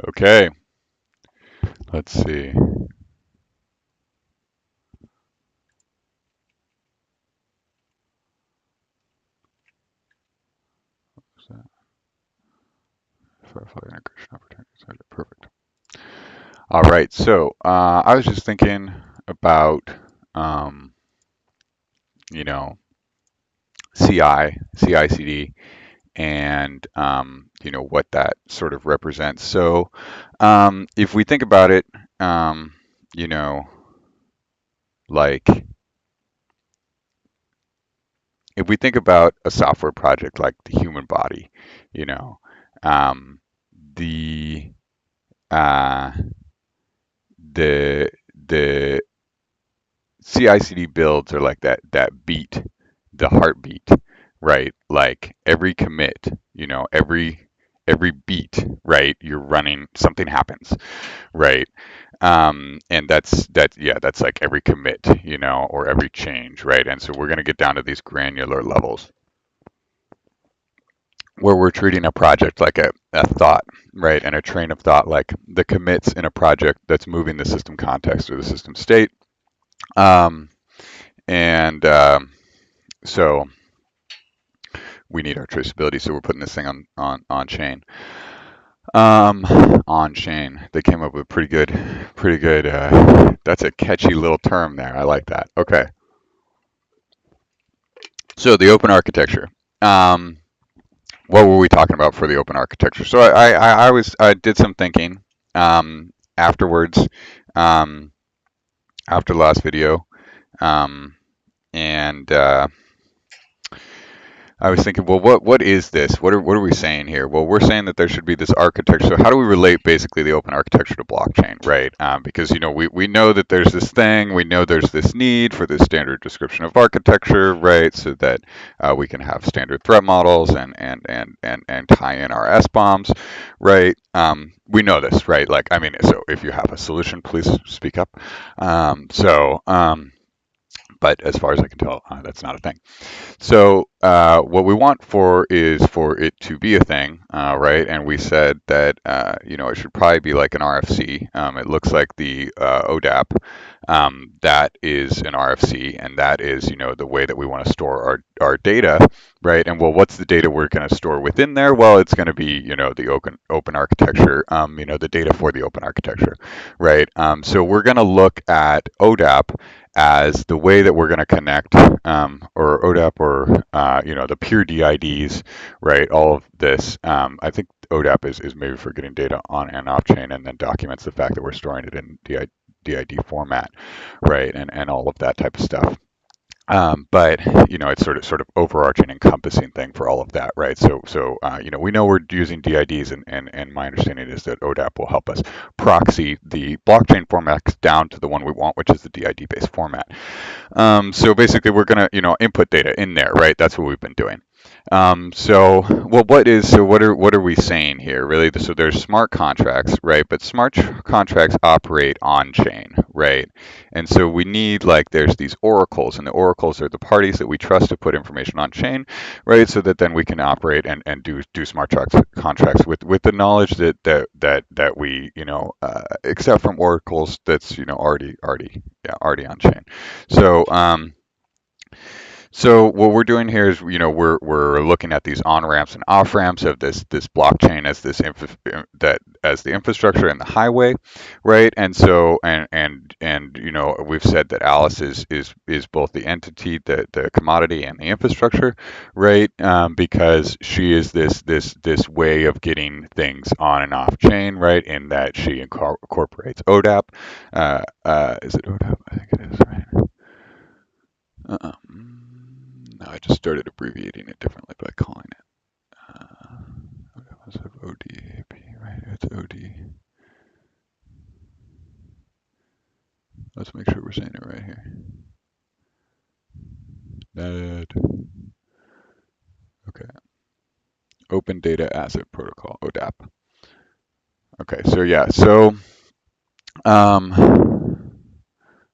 Okay, let's see. Firefly integration opportunities. Okay, perfect. All right, so I was just thinking about, um, you know, CI/CD, and what that sort of represents. So, if we think about it, um, you know, like if we think about a software project like the human body, you know, um, the uh, the the CI/CD builds are like that beat, the heartbeat, right? Like every commit, every beat, right? You're running, something happens, right? And that's like every commit, or every change, right? And so we're going to get down to these granular levels where we're treating a project like a thought, right? And a train of thought, like the commits in a project that's moving the system context or the system state. Um, and So we need our traceability. So we're putting this thing on chain. Um, on chain. They came up with pretty good. That's a catchy little term there. I like that. Okay. So the open architecture. Um, what were we talking about for the open architecture? So I did some thinking afterwards, um, after the last video, um, and I was thinking, well, what is this? What are we saying here? Well, we're saying that there should be this architecture. So how do we relate basically the open architecture to blockchain, right? Because we know that there's this thing, we know there's this need for this standard description of architecture, right? So that we can have standard threat models and tie in our S bombs, right? We know this, right? Like, I mean, so if you have a solution, please speak up. But as far as I can tell, that's not a thing. So what we want for it to be a thing, right? And we said that it should probably be like an RFC. It looks like the ODAP. That is an RFC, and that is the way that we want to store our data, right? And well, what's the data we're going to store within there? Well, it's going to be the open architecture, the data for the open architecture, right? So we're going to look at ODAP as the way that we're going to connect, or ODAP, or the peer DIDs, right? All of this. I think ODAP is maybe for getting data on and off chain, and then documents the fact that we're storing it in DID format, right? And all of that type of stuff. But it's sort of overarching, encompassing thing for all of that, right? So we know we're using DIDs, and my understanding is that ODAP will help us proxy the blockchain formats down to the one we want, which is the DID-based format. So basically, we're gonna input data in there, right? That's what we've been doing. What are we saying here, really? So there's smart contracts, right? But smart contracts operate on chain, right? And so we need, like, there's these oracles, and the oracles are the parties that we trust to put information on chain, right? So that then we can operate and do contracts with the knowledge that we accept from oracles that's already on chain. So so what we're doing here is, we're looking at these on ramps and off ramps of this blockchain as as the infrastructure and the highway, right? And so and we've said that Alice is both the entity, the commodity, and the infrastructure, right? Because she is this way of getting things on and off chain, right? In that she incorporates ODAP. Is it ODAP? I think it is, right? No, I just started abbreviating it differently by calling it. Let's have ODAP, right? It's OD. Let's make sure we're saying it right here. That. Okay. Open Data Asset Protocol, ODAP. Okay, so yeah, so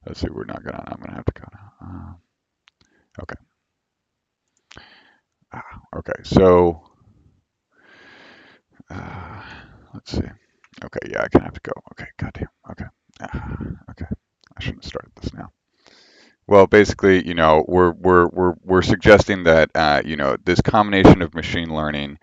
let's see, we're not gonna. I'm gonna have to go now. Okay. Okay, so uh, let's see. Okay, yeah, I kind of have to go. Okay, goddamn. Okay. Okay. I shouldn't have started this now. Well, basically, we're suggesting that this combination of machine learning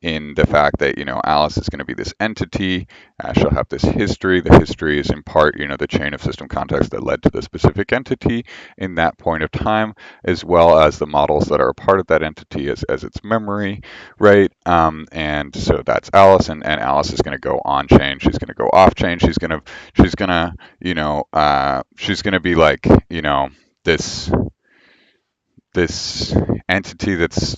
in the fact that Alice is going to be this entity, she'll have this history. The history is in part the chain of system context that led to the specific entity in that point of time, as well as the models that are a part of that entity as its memory, right? And so that's Alice, and Alice is going to go on chain. She's going to go off chain. She's going to be like this this entity that's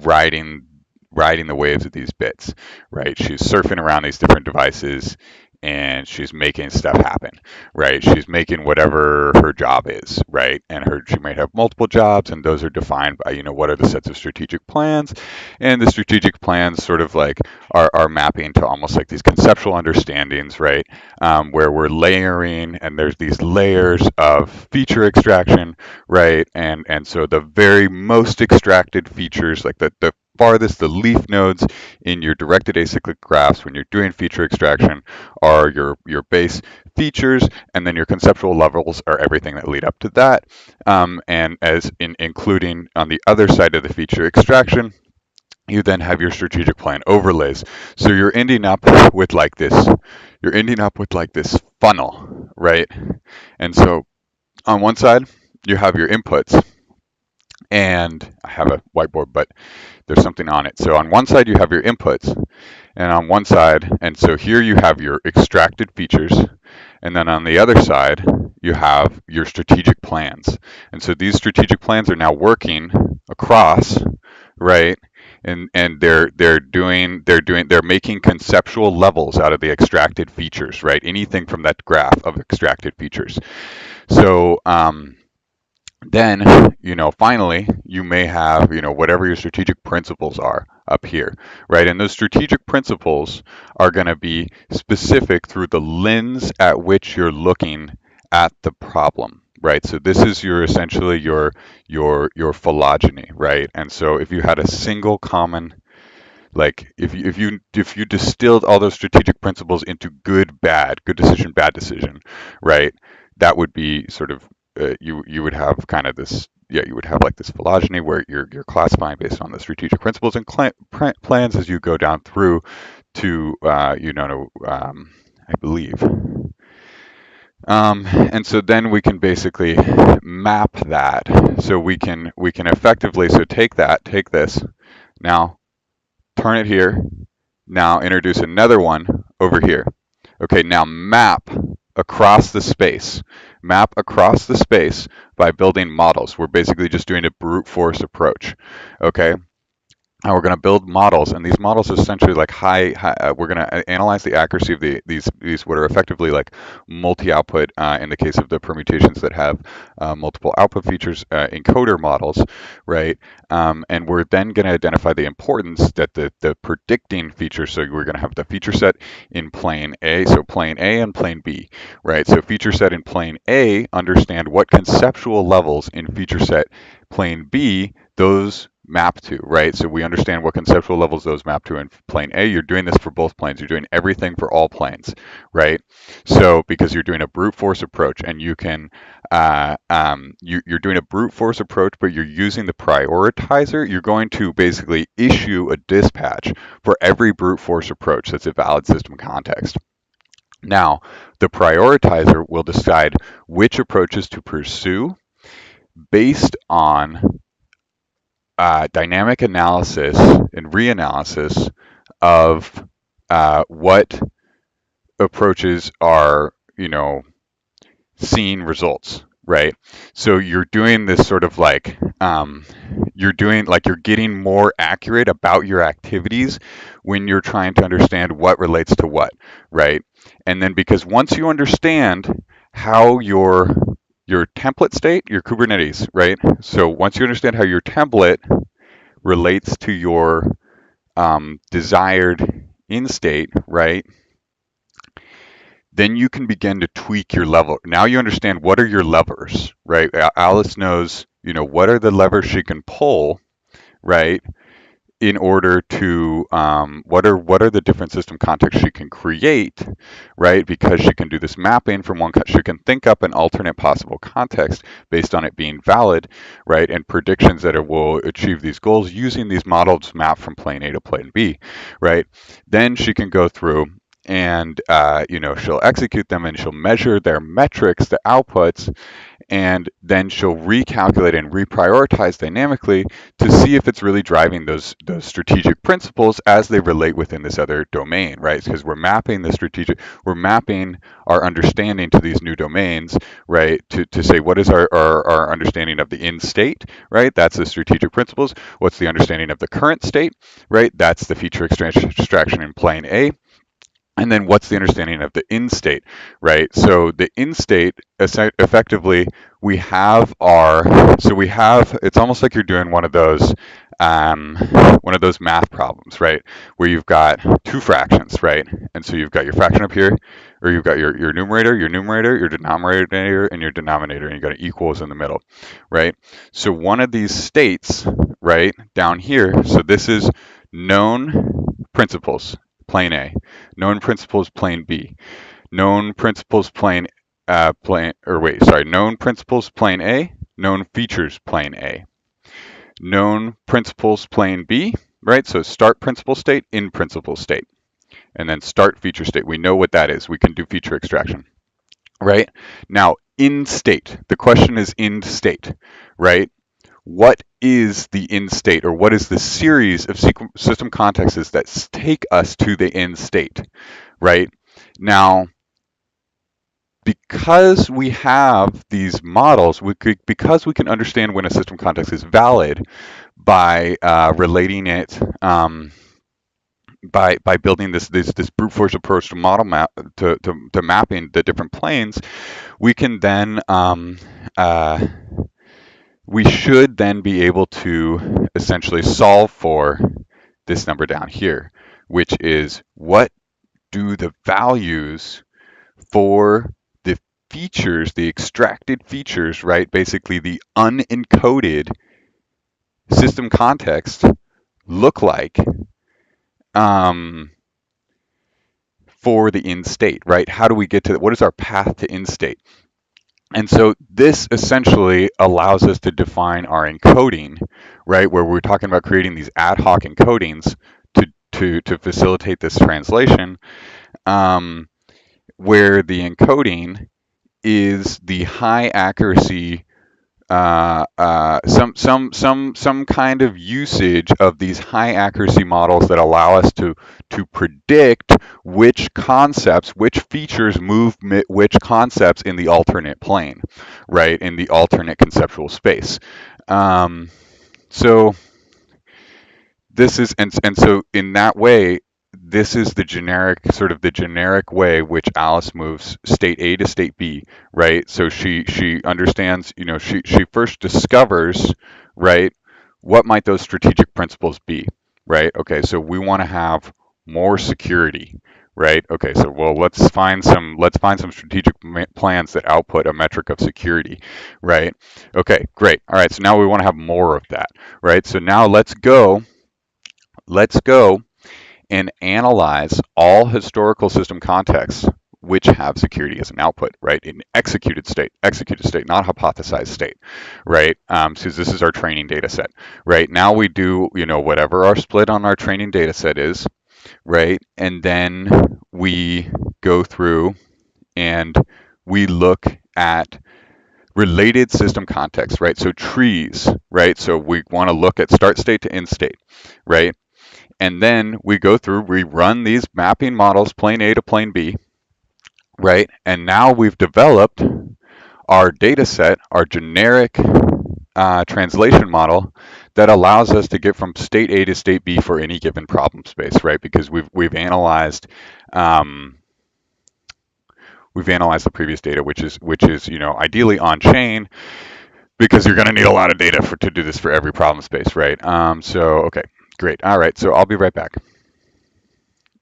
riding riding the waves of these bits, right? She's surfing around these different devices and she's making stuff happen, right? She's making whatever her job is, right? And she might have multiple jobs, and those are defined by what are the sets of strategic plans, and the strategic plans sort of like are mapping to almost like these conceptual understandings, right? Where we're layering, and there's these layers of feature extraction, right? And so the very most extracted features, like the farthest, the leaf nodes in your directed acyclic graphs when you're doing feature extraction are your base features, and then your conceptual levels are everything that lead up to that. And as in including on the other side of the feature extraction, you then have your strategic plan overlays. So you're ending up with like this funnel, right? And so on one side, you have your inputs, and I have a whiteboard, but there's something on it. So on one side, you have your inputs, and on one side, and so here you have your extracted features, and then on the other side, you have your strategic plans. And so these strategic plans are now working across, right? And they're making conceptual levels out of the extracted features, right? Anything from that graph of extracted features. So then finally you may have whatever your strategic principles are up here, right? And those strategic principles are going to be specific through the lens at which you're looking at the problem, right? So this is essentially your phylogeny, right? And so if you had a single common, like if you distilled all those strategic principles into good decision, bad decision, right? That would be sort of you would have kind of this, yeah, you would have like this phylogeny where you're classifying based on the strategic principles and plans as you go down through to I believe. And so then we can basically map that. So we can effectively, so take this now, turn it here. Now introduce another one over here. Okay, now map across the space. Map across the space by building models. We're basically just doing a brute force approach. Okay, and we're going to build models, and these models are essentially like we're going to analyze the accuracy of these what are effectively like multi-output, in the case of the permutations that have multiple output features, encoder models, right? And we're then going to identify the importance that the predicting feature. So we're going to have the feature set in plane A, so plane A and plane B, right? So feature set in plane A, understand what conceptual levels in feature set plane B those map to, right? So we understand what conceptual levels those map to in plane A. You're doing this for both planes. You're doing everything for all planes, right? So because you're doing a brute force approach, and you can, you're doing a brute force approach, but you're using the prioritizer. You're going to basically issue a dispatch for every brute force approach that's a valid system context. Now, the prioritizer will decide which approaches to pursue based on dynamic analysis and reanalysis of what approaches are, seeing results, right? So you're doing this sort of like, you're getting more accurate about your activities when you're trying to understand what relates to what, right? And then because once you understand how your template state, your Kubernetes, right? So once you understand how your template relates to your desired in state, right? Then you can begin to tweak your level. Now you understand what are your levers, right? Alice knows, what are the levers she can pull, right? in order to what are the different system contexts she can create, right? Because she can do this mapping from one, she can think up an alternate possible context based on it being valid, right? And predictions that it will achieve these goals using these models mapped from plane A to plane B, right? Then she can go through and she'll execute them and she'll measure their metrics, the outputs, and then she'll recalculate and reprioritize dynamically to see if it's really driving those strategic principles as they relate within this other domain, right? Because we're mapping our understanding to these new domains, right? To say what is our understanding of the end state, right? That's the strategic principles. What's the understanding of the current state, right? That's the feature extraction in plane A. And then what's the understanding of the in state, right? So the in state, effectively, it's almost like you're doing one of those math problems, right? Where you've got two fractions, right? And so you've got your fraction up here, or you've got your numerator, your denominator, and your denominator, and you've got an equals in the middle, right? So one of these states, right, down here, so this is known principles, plane A, known principles, plane B, known principles, known principles, plane A, known features, plane A, known principles, plane B, right? So start principal state, in principal state, and then start feature state. We know what that is. We can do feature extraction, right? Now, in state, the question is in state, right? What is the end state, or what is the series of system contexts that take us to the end state, right? Now, because we have these models, because we can understand when a system context is valid by relating it, by building this brute force approach to model map to mapping the different planes, we can then we should then be able to essentially solve for this number down here, which is what do the values for the features, the extracted features, right? Basically the unencoded system context look like for the end state, right? How do we get to what is our path to end state? And so this essentially allows us to define our encoding, right? Where we're talking about creating these ad hoc encodings to facilitate this translation, where the encoding is the high accuracy, some kind of usage of these high accuracy models that allow us to predict which concepts, which features move which concepts in the alternate plane, right? In the alternate conceptual space. So this is, and so in that way, this is the generic way which Alice moves state A to state B, right? So she understands, she first discovers, right, what might those strategic principles be, right? Okay, so we want to have more security, right? Okay, so well, let's find some strategic plans that output a metric of security, right? Okay, great. All right, so now we want to have more of that, right? So now let's go and analyze all historical system contexts which have security as an output, right? In executed state, not hypothesized state, right? So this is our training data set, right? Now we do, whatever our split on our training data set is, right? And then we go through and we look at related system contexts, right? So trees, right? So we want to look at start state to end state, right? And then we run these mapping models, plane A to plane B, right? And now we've developed our data set, our generic translation model that allows us to get from state A to state B for any given problem space, right? Because we've analyzed the previous data, which is ideally on chain, because you're going to need a lot of data to do this for every problem space, right? So okay. Great. All right. So I'll be right back.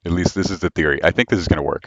At least this is the theory. I think this is going to work.